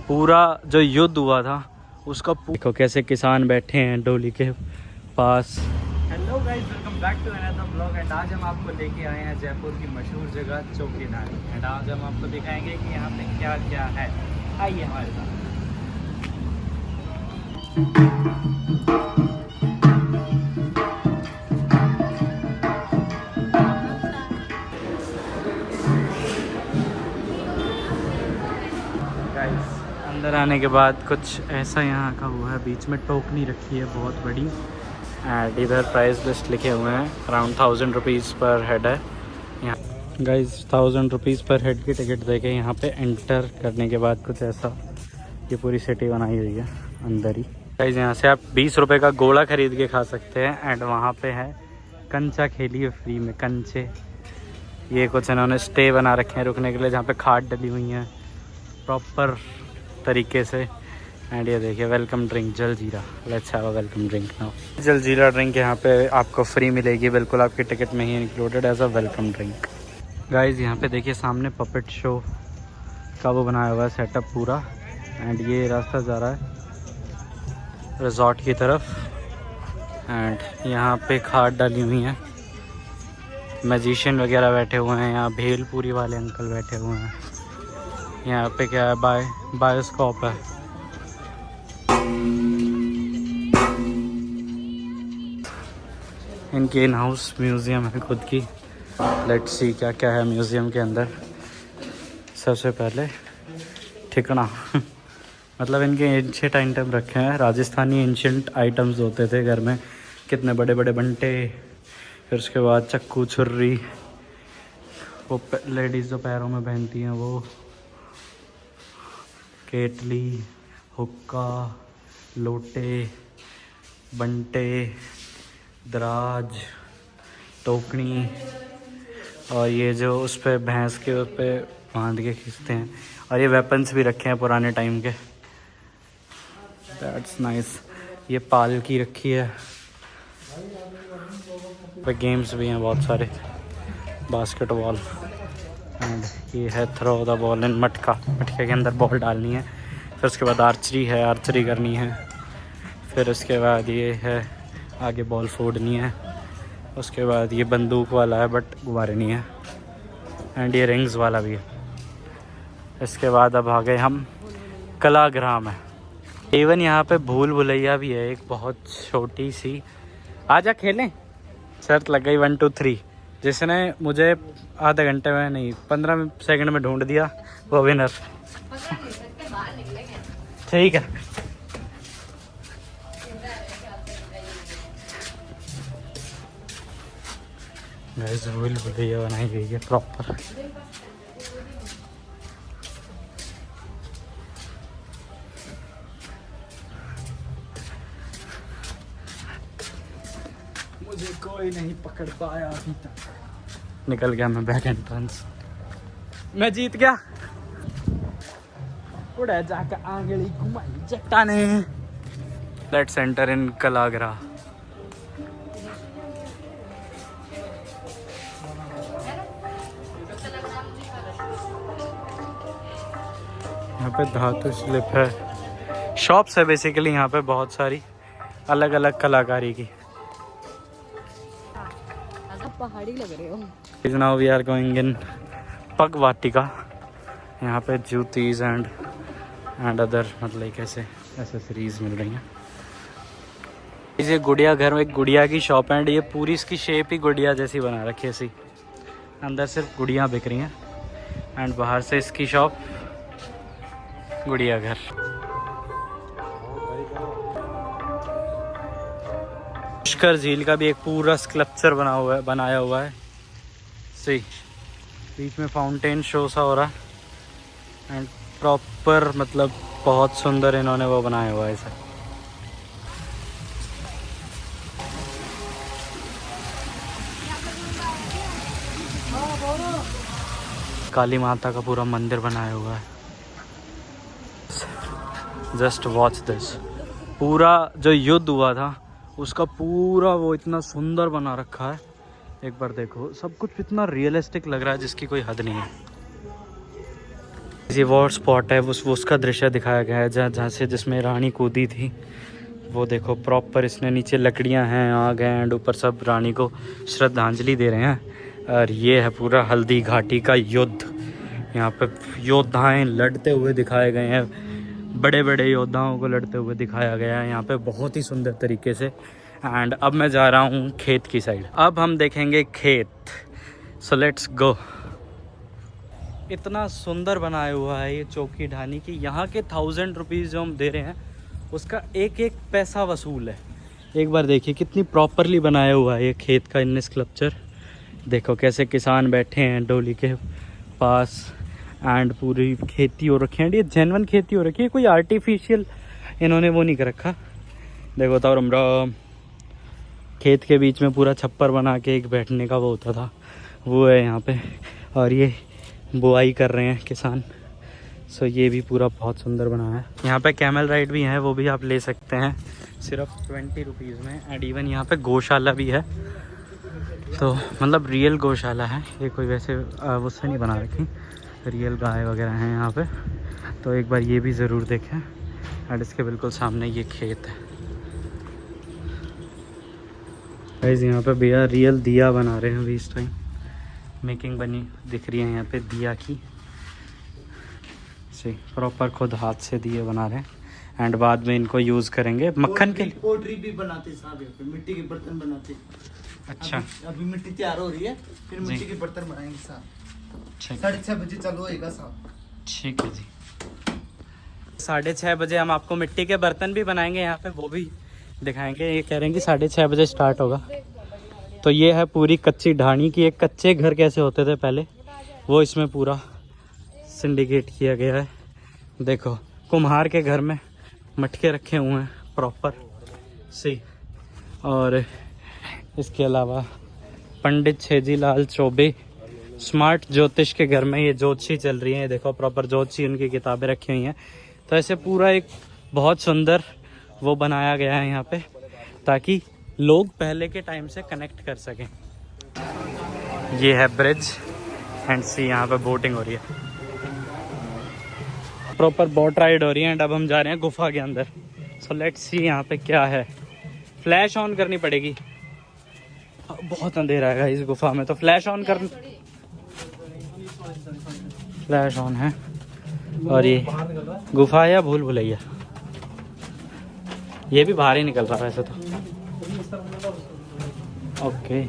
पूरा जो युद्ध हुआ था उसका देखो कैसे किसान बैठे हैं डोली के पास। Hello guys, welcome back to another blog. And आज हम आपको लेके आए हैं जयपुर की मशहूर जगह चौकीदानी। एंड आज हम आपको दिखाएंगे कि यहाँ पे क्या क्या है। आइए हमारे साथ। गाइस अंदर आने के बाद कुछ ऐसा यहाँ का हुआ है, बीच में टोकनी रखी है बहुत बड़ी। एंड इधर प्राइस लिस्ट लिखे हुए हैं, अराउंड 1000 रुपीज़ पर हेड है यहाँ। गाइस 1000 रुपीज़ पर हेड की टिकट देके यहाँ पे एंटर करने के बाद कुछ ऐसा ये पूरी सिटी बनाई हुई है अंदर ही। गाइस यहाँ से आप 20 रुपये का गोला ख़रीद के खा सकते हैं। एंड वहाँ पे है कंचा खेलिए फ्री में, कंचे। ये कुछ इन्होंने स्टे बना रखे हैं रुकने के लिए, जहाँ पे खाट डली हुई हैं प्रॉपर तरीके से। एंड ये देखिए welcome drink jaljeera. Let's have a welcome drink now. Jaljeera drink यहाँ पे आपको फ्री मिलेगी, बिल्कुल आपकी टिकट में ही included as a welcome drink. Guys यहाँ पे देखिए सामने पपेट शो का वो बनाया हुआ है सेटअप पूरा। एंड ये रास्ता जा रहा है रिजॉर्ट की तरफ। एंड यहाँ पे खाट डाली हुई हैं, मैजिशियन वगैरह बैठे हुए हैं, यहाँ भेलपुरी वाले अंकल बैठे हुए हैं। यहाँ पे क्या है, बायोस्कोप है। इनकी इन हाउस म्यूज़ियम है खुद की। लेट्स सी क्या क्या है म्यूज़ियम के अंदर। सबसे पहले ठिकना मतलब इनके एंशिएंट आइटम रखे हैं, राजस्थानी एंशिएंट आइटम्स होते थे घर में, कितने बड़े बड़े बंटे। फिर उसके बाद चक्कू छुर्री, वो लेडीज़ जो पैरों में पहनती हैं वो, केटली, हुक्का, लोटे, बंटे, दराज, टोकनी, और ये जो उस पर भैंस के उस पर बांध के खींचते हैं। और ये वेपन्स भी रखे हैं पुराने टाइम के। That's nice. ये पालकी रखी है, पे गेम्स भी हैं बहुत सारे, बास्केटबॉल। एंड ये है थ्रो द बॉल इन मटका, मटके के अंदर बॉल डालनी है। फिर उसके बाद आर्चरी है, आर्चरी करनी है। फिर उसके बाद ये है आगे बॉल फोड़नी है। उसके बाद ये बंदूक वाला है बट गुब्बारे नहीं है। एंड ये रिंग्स वाला भी है। इसके बाद अब आ गए हम कलाग्राह में। इवन यहाँ पे भूल भुलैया भी है एक बहुत छोटी सी। आजा खेलें। शर्त लग गई 1 2 3। जिसने मुझे आधे घंटे में नहीं 15 सेकंड में ढूंढ दिया वो विनर। ठीक है। गाइस भूल भुलैया बनाई गई है प्रॉपर। मुझे कोई नहीं पकड़ पाया अभी तक। निकल गया मैं बैक एंट्रेंस, मैं जीत गया। उड़ा जाकर आंगली घुमाई चट्टाने। Let's enter in Kalagram. यहाँ पे धातु शिल्प है, शॉप्स है बेसिकली यहाँ पे बहुत सारी अलग अलग कलाकारी की। पहाड़ी लग रहे हो। Now we are going in पग वाटिका। यहाँ पे जूतीज एंड अदर मतलब कैसे एसेसरीज मिल रही हैं। ये गुड़िया घर में एक गुड़िया की शॉप है। एंड ये पूरी इसकी शेप ही गुड़िया जैसी बना रखी है ऐसी। अंदर सिर्फ गुड़िया बिक रही हैं एंड बाहर से इसकी शॉप गुड़िया घर। पुष्कर झील का भी एक पूरा स्कल्पचर बनाया हुआ है। सही बीच में फाउंटेन शो सा हो रहा है। एंड प्रॉपर मतलब बहुत सुंदर इन्होंने वो बनाया हुआ है इसे। काली माता का पूरा मंदिर बनाया हुआ है। Just watch this. पूरा जो युद्ध हुआ था उसका पूरा वो इतना सुंदर बना रखा है। एक बार देखो, सब कुछ इतना रियलिस्टिक लग रहा है जिसकी कोई हद नहीं है। ये वो स्पॉट है, उसका दृश्य दिखाया गया है जहाँ से जिसमें रानी कूदी थी। वो देखो प्रॉपर इसने नीचे लकड़ियाँ हैं, आग हैं एंड ऊपर सब रानी को श्रद्धांजलि दे रहे हैं। और ये है पूरा हल्दी घाटी का युद्ध। यहाँ पे योद्धाएं लड़ते हुए दिखाए गए हैं, बड़े बड़े योद्धाओं को लड़ते हुए दिखाया गया है यहाँ पे बहुत ही सुंदर तरीके से। एंड अब मैं जा रहा हूँ खेत की साइड। अब हम देखेंगे खेत, सो लेट्स गो। इतना सुंदर बनाया हुआ है ये चौकी ढानी की। यहाँ के 1000 रुपीज़ जो हम दे रहे हैं उसका एक एक पैसा वसूल है। एक बार देखिए कितनी प्रॉपरली बनाया हुआ है ये खेत का इन स्कल्पचर। देखो कैसे किसान बैठे हैं डोली के पास एंड पूरी खेती हो रखी है। ये जेन्युइन खेती हो रखी है, कोई आर्टिफिशियल इन्होंने वो नहीं कर रखा। देखो तो राम खेत के बीच में पूरा छप्पर बना के एक बैठने का वो होता था, वो है यहाँ पे। और ये बुआई कर रहे हैं किसान। सो ये भी पूरा बहुत सुंदर बना है। यहाँ पे कैमल राइड भी है, वो भी आप ले सकते हैं सिर्फ 20 रुपीज़ में। एंड इवन यहाँ पे गौशाला भी है, तो मतलब रियल गौशाला है ये, कोई वैसे उससे नहीं बना रखी, रियल गाय वगैरह हैं यहाँ पे। तो एक बार ये भी ज़रूर देखें। एंड इसके बिल्कुल सामने ये खेत है। गाइस यहाँ पे भैया रियल दिया बना रहे हैं अभी इस टाइम। मेकिंग बनी दिख रही है यहाँ पे दिया की, सही प्रॉपर खुद हाथ से दिए बना रहे हैं। एंड बाद में इनको यूज़ करेंगे मक्खन के लिए। पोट्री भी बनाते साहब, यहाँ पे मिट्टी के बर्तन बनाते। अच्छा अभी मिट्टी तैयार हो रही है, फिर मिट्टी के बर्तन बनाएंगे साहब। 6:30 बजे चालू होएगा साहब। ठीक है जी। 6:30 बजे हम आपको मिट्टी के बर्तन भी बनाएंगे यहाँ पे, वो भी दिखाएंगे। ये कह रहे हैं कि 6:30 बजे स्टार्ट होगा। तो ये है पूरी कच्ची ढाणी की, एक कच्चे घर कैसे होते थे पहले, वो इसमें पूरा सिंडिकेट किया गया है। देखो कुम्हार के घर में मटके रखे हुए हैं प्रॉपर सी। और इसके अलावा पंडित छेजी लाल चौबे स्मार्ट ज्योतिष के घर में ये ज्योतिषी चल रही है। देखो प्रॉपर ज्योतिषी उनकी किताबें रखी हुई हैं। तो ऐसे पूरा एक बहुत सुंदर वो बनाया गया है यहाँ पे, ताकि लोग पहले के टाइम से कनेक्ट कर सकें। ये है ब्रिज एंड सी यहाँ पे बोटिंग हो रही है, प्रॉपर बोट राइड हो रही है। एंड अब हम जा रहे हैं गुफा के अंदर। सो लेट्स सी यहाँ पे क्या है। फ्लैश ऑन करनी पड़ेगी, बहुत अंधेरा है इस गुफा में, तो फ्लैश ऑन कर, फ्लैश ऑन है। और ये गुफा या भूल भुलैया, ये भी बाहर ही निकल रहा है वैसे तो। ओके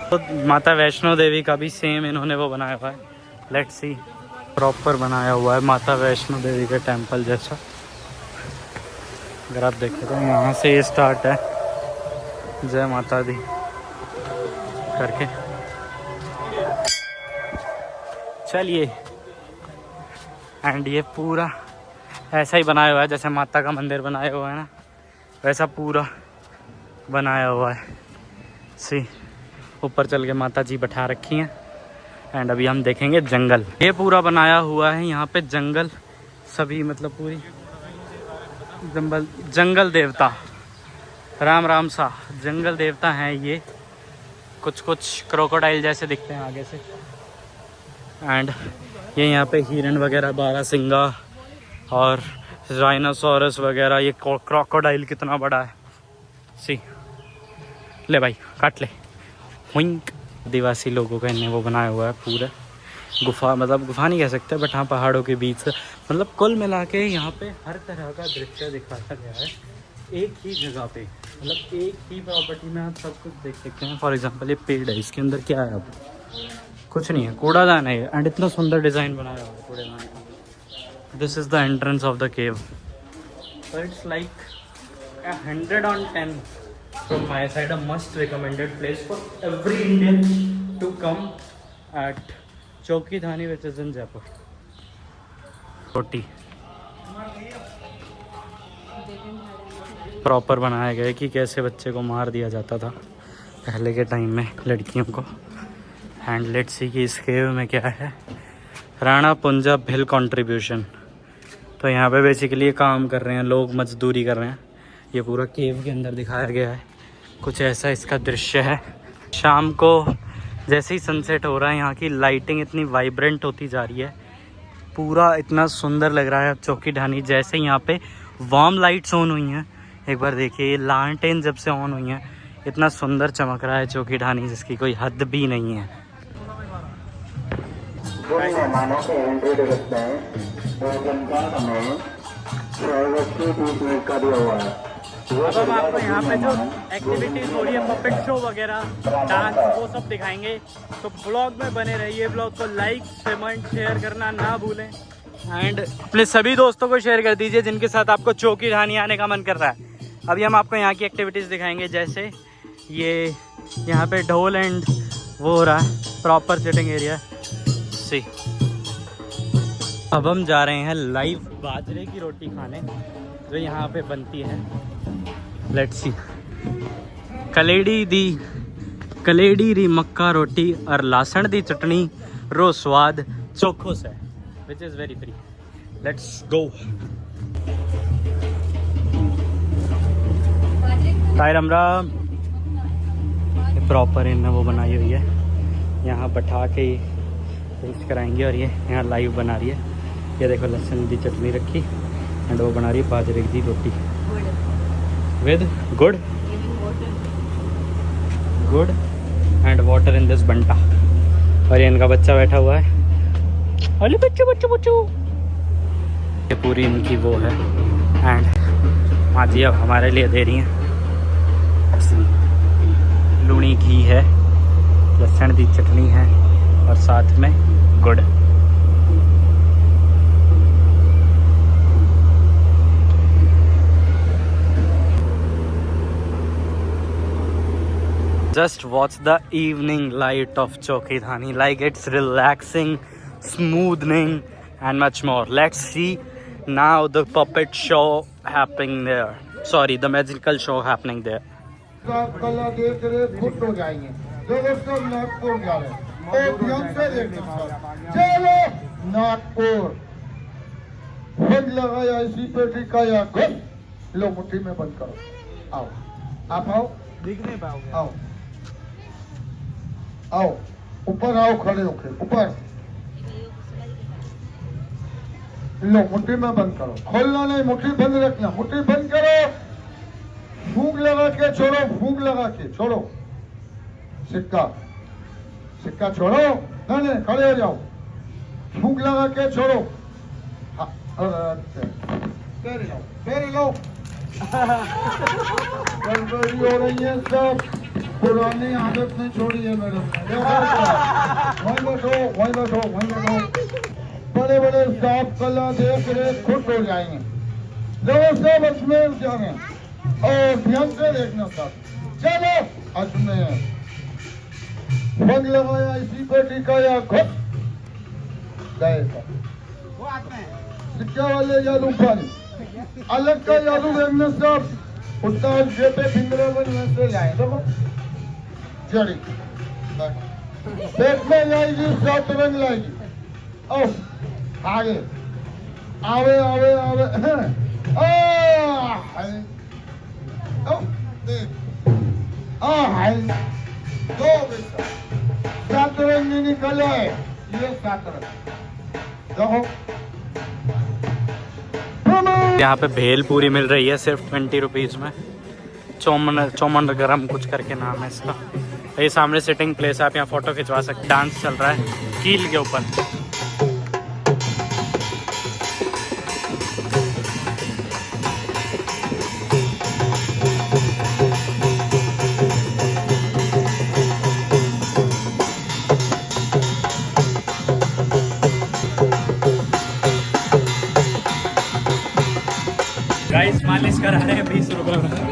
तो माता वैष्णो देवी का भी सेम इन्होंने वो बनाया हुआ है। लेट्स सी, प्रॉपर बनाया हुआ है माता वैष्णो देवी के टेम्पल जैसा। अगर आप देखें तो यहाँ से ये स्टार्ट है, जय माता दी करके। चलिए, एंड ये पूरा ऐसा ही बनाया हुआ है जैसे माता का मंदिर बनाया हुआ है ना, वैसा पूरा बनाया हुआ है। सी ऊपर चल के माता जी बैठा रखी हैं। एंड अभी हम देखेंगे जंगल। ये पूरा बनाया हुआ है यहाँ पे जंगल, सभी मतलब पूरी जंगल देवता, राम राम सा जंगल देवता हैं ये। कुछ कुछ क्रोकोडाइल जैसे दिखते हैं आगे से। एंड ये यहाँ पे हिरन वगैरह, बारहसिंगा और राइनोसोरस वगैरह। ये क्रोकोडाइल कितना बड़ा है सी, ले भाई काट ले। हुइंक आदिवासी लोगों का इन्हें वो बनाया हुआ है पूरा गुफा, मतलब गुफा नहीं कह सकते बट हाँ पहाड़ों के बीच से। मतलब कुल मिला के यहाँ पे हर तरह का दृश्य दिखाया गया है एक ही जगह पे, मतलब एक ही प्रॉपर्टी में आप सब कुछ देख सकते हैं। फॉर एग्जांपल ये पेड़ है, इसके अंदर क्या है? अब कुछ नहीं है, कूड़ादान है। एंड इतना सुंदर डिज़ाइन बनाया हुआ है कूड़ेदान का। This is the entrance of the cave. So it's like 100 on 10 from my side, a must recommended place for every Indian to come at Chowki Dhani, which is in Jaipur. Proper बनाया गया है कि कैसे बच्चे को मार दिया जाता था पहले के टाइम में, लड़कियों को। एंड लेट्स सी कि इस केव में क्या है। राणा पुंजा भिल कंट्रीब्यूशन। तो यहाँ पे बेसिकली ये काम कर रहे हैं लोग, मजदूरी कर रहे हैं। ये पूरा केव के अंदर दिखाया गया है, कुछ ऐसा इसका दृश्य है। शाम को जैसे ही सनसेट हो रहा है यहाँ की लाइटिंग इतनी वाइब्रेंट होती जा रही है, पूरा इतना सुंदर लग रहा है चौकी ढाणी। जैसे यहाँ पे वार्म लाइट्स ऑन हुई हैं, एक बार देखिए ये लालटेन जब से ऑन हुई हैं इतना सुंदर चमक रहा है चौकी ढाणी जिसकी कोई हद भी नहीं है। अब हम आपको यहाँ पे जो एक्टिविटीज हो रही है, पपेट शो वगैरह, डांस, वो सब दिखाएंगे। तो ब्लॉग में बने रहिए। ब्लॉग को लाइक, कमेंट, शेयर करना ना भूलें एंड अपने सभी दोस्तों को शेयर कर दीजिए जिनके साथ आपको चौकी ढाणी आने का मन कर रहा है। अभी हम आपको यहाँ की एक्टिविटीज़ दिखाएंगे, जैसे ये यहाँ पे ढोल एंड वो हो रहा है, प्रॉपर सिटिंग एरिया सी। अब हम जा रहे हैं लाइव बाजरे की रोटी खाने जो यहाँ पे बनती है। Let's see. कलेड़ी दी मक्का रोटी और लासन दी चटनी रो स्वाद चोखो से, which is very free. Let's go. Tyre हमरा प्रॉपर इन वो बनाई हुई है, यहाँ बैठा के टेस्ट कराएंगे। और ये यहाँ लाइव बना रही है। ये देखो लहसुन की चटनी रखी एंड वो बना रही है बाजरे की रोटी विद गुड़ एंड वाटर इन दिस बंटा। और ये इनका बच्चा बैठा हुआ है, अरे बच्चू बच्चू बच्चू। ये पूरी इनकी वो है एंड माँ जी अब हमारे लिए दे रही हैं। लूनी घी है, लहसुन की चटनी है और साथ में गुड़। Just watch the evening light of Chowki Dhani, like it's relaxing, smoothing and much more. Let's see now the puppet show happening there. Sorry, the magical show happening there. आप कला देख रहे खुश हो जाएंगे। जो दोस्तों नागपुर जा रहे हैं और ध्यान से देखना, चलो नागपुर बंद लगाया इसी पे टिकाया घुस लो मुट्ठी में बंद करो। आओ आप आओ, दिख नहीं पाओगे। आओ आओ ऊपर आओ, खड़े होके ऊपर लो मुट्ठी में बंद करो, खोलना नहीं, मुट्ठी बंद रखना, मुट्ठी बंद करो। फूंक लगा के छोड़ो, फूंक लगा के छोड़ो। सिक्का छोड़ो, नहीं खड़े हो जाओ, फूंक लगा के छोड़ो। पैर लो गड़बड़ी हो रही है, सब पुरानी आदत नहीं छोड़ी है मैडम। वहीं बैठो। बड़े बड़े साफ कला देख रहे खुश हो जाएंगे। लोग सब इसमें जाने और ध्यान से देखना था। चलो अजमेर बंद लगाया इसी पे टिकाया घुस गए। सिक्का वाले जादू पानी अलग का जादू देखने सब उस्ताद जेपे फिंगरेबल वैसे लाए। देखो जड़ी पेट में जाएगी, 7 रंग लाएगी। ओ आगे आवे दो 7 रंग निकल आए। ये 7 रंग देखो। यहाँ पे भेल पूरी मिल रही है सिर्फ 20 रुपीज़ में। चौमन गरम कुछ करके नाम है इसका। ये सामने सिटिंग प्लेस है, आप यहाँ फोटो खिंचवा सकते। डांस चल रहा है कील के ऊपर। गाइस मालिश करा रहे हैं 20 रुपए में।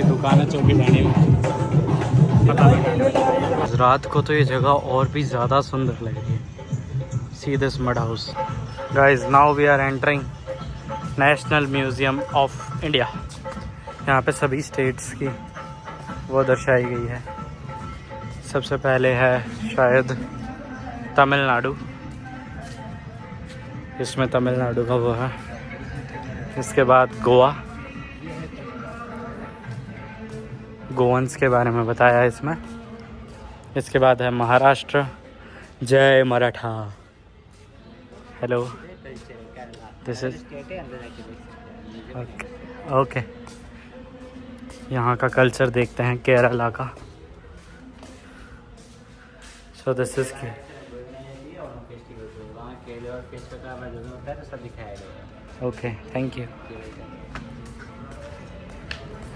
दुकान है चौकी ढाणी में, पता लगा। रात को तो ये जगह और भी ज़्यादा सुंदर लग रही है। See this mud house guys. Now we are entering National Museum of India. यहाँ पे सभी स्टेट्स की वो दर्शाई गई है। सबसे पहले है शायद तमिलनाडु, इसमें तमिलनाडु का वो है। इसके बाद गोवा, गोवंस के बारे में बताया है इसमें। इसके बाद है महाराष्ट्र, जय Maratha. Hello, this is okay. यहाँ का कल्चर देखते हैं केरला का। So this is okay, thank you.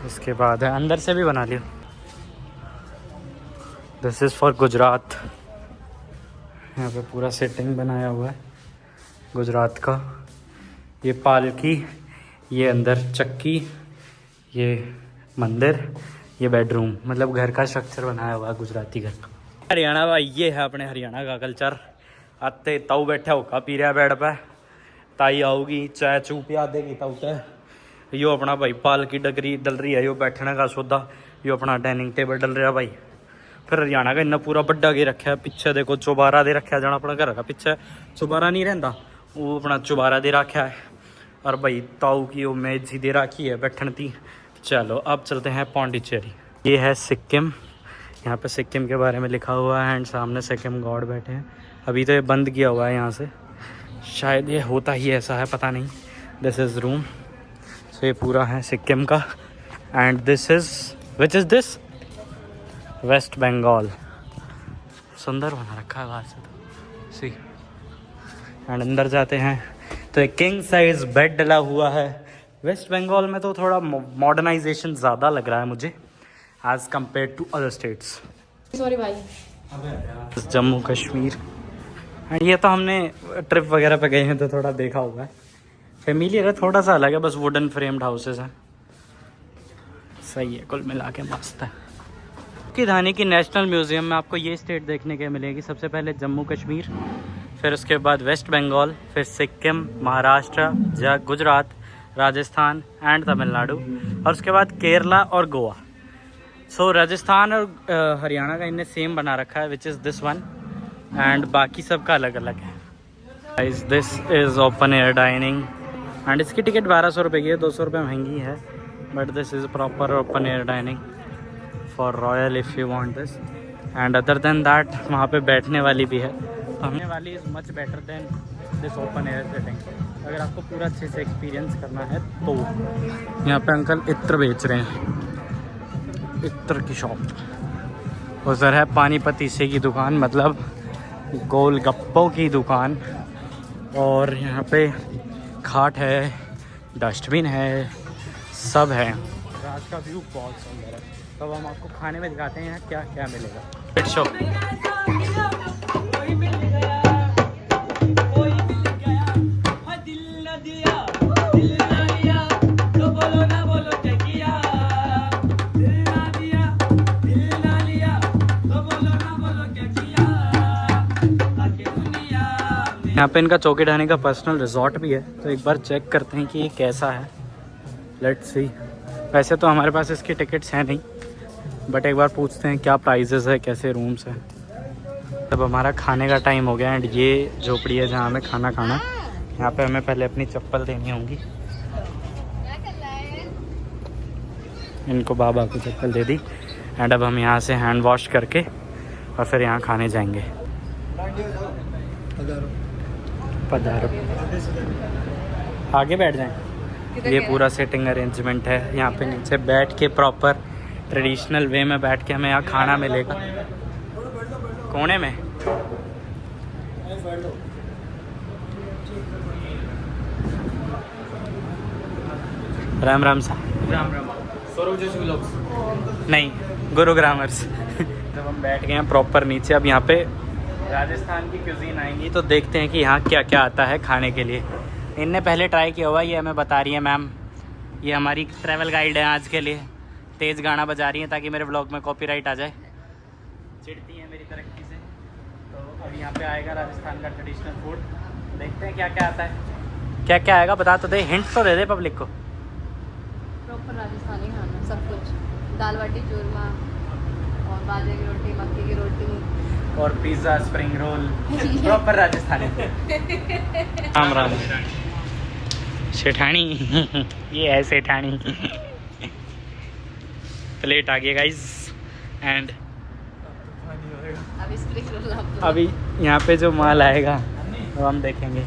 उसके बाद है, अंदर से भी बना लियो। This is for Gujarat. यहाँ पे पूरा सेटिंग बनाया हुआ है गुजरात का। ये पालकी, ये अंदर चक्की, ये मंदिर, ये बेडरूम, मतलब घर का स्ट्रक्चर बनाया हुआ है गुजराती घर का। हरियाणा भाई, ये है अपने हरियाणा का कल्चर। आते ताऊ बैठा होगा पी रहा बेड पे, ताई आऊगी चाय चू पिया देगी ताऊ ते। यो अपना भाई पालकी डगरी डल रही है, यो बैठने का सौदा, यो अपना डाइनिंग टेबल डल रहा भाई। फिर हरियाणा का इन्ना पूरा बड्डा के रखा है। पीछे देखो चौबारा दे रखा है, जाना अपना घर का पीछे चौबारा नहीं रहता, वो अपना चौबारा दे रखा है। और भाई ताऊ की वो मेज ही दे रखी है बैठन की। चलो अब चलते हैं पौंडीचेरी। ये है सिक्किम, यहाँ पे सिक्किम के बारे में लिखा हुआ है एंड सामने सिक्किम गॉड बैठे हैं। अभी तो ये बंद किया हुआ है यहाँ से, शायद ये होता ही ऐसा है, पता नहीं। This is room. सो ये पूरा है सिक्किम का। And this is which is this West Bengal. सुंदर बना रखा है बाहर से तो सी। एंड अंदर जाते हैं तो एक किंग साइज बेड डला हुआ है। वेस्ट बंगाल में तो थोड़ा मॉडर्नाइजेशन ज़्यादा लग रहा है मुझे as compare to other states. Sorry भाई। जम्मू कश्मीर। एंड ये तो हमने ट्रिप वगैरह पे गए हैं तो थोड़ा देखा हुआ है। फेमिलियर है, थोड़ा सा अलग है, बस वुडन फ्रेम्ड हाउसेस हैं। सही है, कुल मिला के मस्त है। राजधानी की नेशनल म्यूज़ियम में आपको ये स्टेट देखने के मिलेगी। सबसे पहले जम्मू कश्मीर, फिर उसके बाद वेस्ट बंगाल, फिर सिक्किम, महाराष्ट्र, गुजरात, राजस्थान एंड तमिलनाडु, और उसके बाद केरला और गोवा। सो राजस्थान और हरियाणा का इनने सेम बना रखा है, विच इज़ दिस वन। एंड बाकी सब का अलग अलग है। This is open air dining and इसकी टिकट 1200 रुपये की है, 200 रुपये महंगी है। But this is proper open air dining for royal if you want this. And other than that वहाँ पे बैठने वाली भी है। हमने वाली is much better than this open air setting. अगर आपको पूरा अच्छे से एक्सपीरियंस करना है तो यहाँ पे अंकल इत्र बेच रहे हैं, इत्र की शॉप। उधर है पानीपतीसे की दुकान, मतलब गोलगप्पों की दुकान। और यहाँ पे खाट है, डस्टबिन है, सब है। रात का व्यू बहुत सुंदर है। तो हम आपको खाने में दिखाते हैं क्या क्या मिलेगा। फिट शो यहाँ पे इनका चौकी ढाने का पर्सनल रिजॉर्ट भी है, तो एक बार चेक करते हैं कि ये कैसा है। Let's see. वैसे तो हमारे पास इसकी टिकट्स हैं नहीं, बट एक बार पूछते हैं क्या प्राइजेस है, कैसे रूम्स हैं। तब हमारा खाने का टाइम हो गया एंड ये झोपड़ी है जहाँ हमें खाना खाना है। यहाँ पे हमें पहले अपनी चप्पल देनी होगी। इनको बाबा को चप्पल दे दी एंड अब हम यहाँ से हैंड वॉश करके और फिर यहाँ खाने जाएंगे। पधारो, आगे बैठ जाएं। ये पूरा सेटिंग अरेंजमेंट है। यहाँ पे नीचे बैठ के प्रॉपर ट्रेडिशनल वे में बैठ के हमें यहाँ खाना मिलेगा। कोने में राम राम सा राम राम। सौरभ जोशी व्लॉग्स नहीं, गुरु ग्रामर्स। जब हम बैठ गए हैं प्रॉपर नीचे, अब यहाँ पे राजस्थान की क्यूजीन आएंगी तो देखते हैं कि यहाँ क्या क्या आता है खाने के लिए। इनने पहले ट्राई किया हुआ, ये हमें बता रही है मैम। ये हमारी ट्रैवल गाइड है आज के लिए। तेज़ गाना बजा रही है ताकि मेरे ब्लॉग में कॉपीराइट आ जाए। चिढ़ती हैं मेरी तरक्की से। तो अब यहाँ पे आएगा राजस्थान का ट्रेडिशनल फूड, देखते हैं क्या क्या आता है। क्या क्या आएगा बता तो दे, हिंट तो दे दे पब्लिक को। प्रॉपर राजस्थानी खाना सब कुछ, दाल बाटी चूरमा और बाजरे की रोटी, मक्की की रोटी और pizza, spring roll, proper Rajasthani. Ram Ram सेठानी। ये है सेठानी। प्लेट आ गई गाइस एंड अभी स्प्रिंग रोल आप अभी यहाँ पे जो माल आएगा वो हम देखेंगे।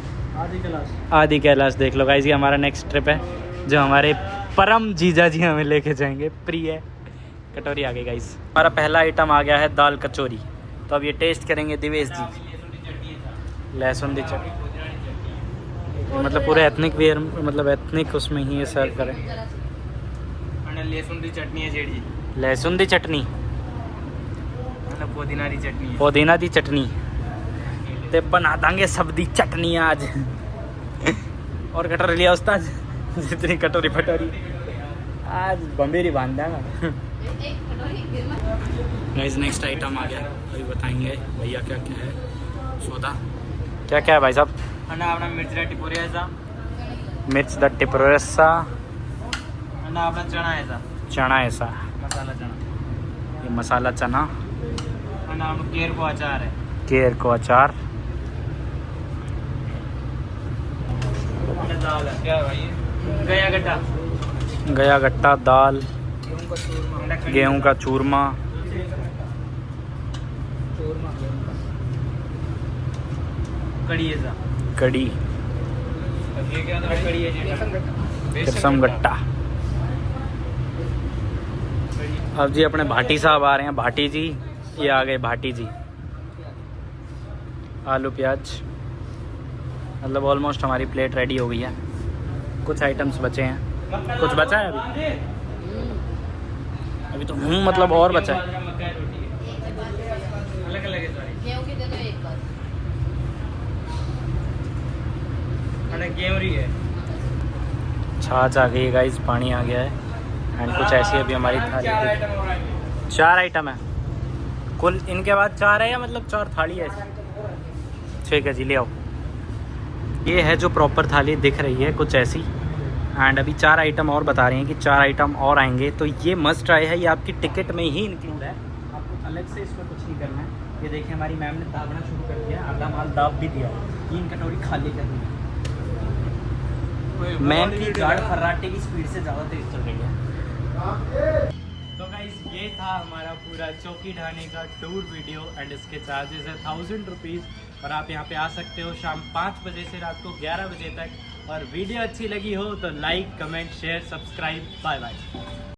आदि कैलाश देख लो गाइस, ये हमारा नेक्स्ट ट्रिप है जो हमारे परम जीजा जी हमें लेके जाएंगे। प्रिय कटोरी आ गई गाइस। हमारा पहला आइटम आ गया है दाल कचौरी, तो अब ये टेस्ट करेंगे दिवेश जी। लहसुन दी चटनी, मतलब पूरे एथनिक वेयर, मतलब एथनिक उसमें ही ये सर्व करें। लहसुन दी चटनी है जेड़ी, लहसुन दी चटनी, पुदीना दी चटनी है। पुदीना दी चटनी ते बना देंगे सब दी चटनी आज। और कटोरी लिया उस्ताद, जितनी कटोरी फटोरी आज बम्बेरी बांध देगा। गाइस नेक्स्ट आइटम आ गया, अभी बताएंगे भैया क्या क्या है सौदा। क्या क्या है भाई साहब? अपना मिर्च दा टिपोरिया, मिर्च द टिपरेसा, अपना चना ऐसा, चना ऐसा, मसाला चना, ये मसाला चना, केर को अचार है, केर को अचार, दाल है क्या भाई, गया गड्ढा, गया गट्टा दाल, गेहूं का चूरमा, गेहूं का चूरमा, कड़ी ऐसा, कड़ी, ये क्या था? कड़ी है, रसम गट्टा। अब जी अपने भाटी साहब आ रहे हैं, भाटी जी, ये आ गए भाटी जी। आलू प्याज, मतलब ऑलमोस्ट हमारी प्लेट रेडी हो गई है। कुछ आइटम्स बचे हैं, कुछ बचा है अभी तो मतलब और बचा है। अलग अलग है सारी, गेहूं की दे दो एक बार। गेहूं है, छाछ आ गई है गाइस, पानी आ गया है एंड कुछ ऐसी अभी हमारी थाली है। 4 आइटम है कुल, इनके बाद 4 है या मतलब 4 थाली है ऐसी? ठीक है जी, ले आओ। ये है जो प्रॉपर थाली दिख रही है कुछ ऐसी, एंड अभी 4 आइटम और बता रहे हैं कि 4 आइटम और आएंगे, तो ये मस्ट ट्राई है, ये आपकी टिकट में ही इंक्लूड है, आपको अलग से इसमें कुछ नहीं करना है। ये देखिए हमारी मैम ने दाबना शुरू कर दिया, आधा माल दाब भी दिया, 3 कटोरी खाली करनी है। मैम की गाड़ फर्राटे की स्पीड से ज़्यादा तेज चल रही है। तो गाइस ये था हमारा पूरा चौकी ढाने का टूर वीडियो एंड इसके चार्जेस है 1000 रुपीज़, और आप यहाँ पे आ सकते हो शाम 5 बजे से रात को 11 बजे तक। और वीडियो अच्छी लगी हो तो like, comment, share, subscribe. Bye bye.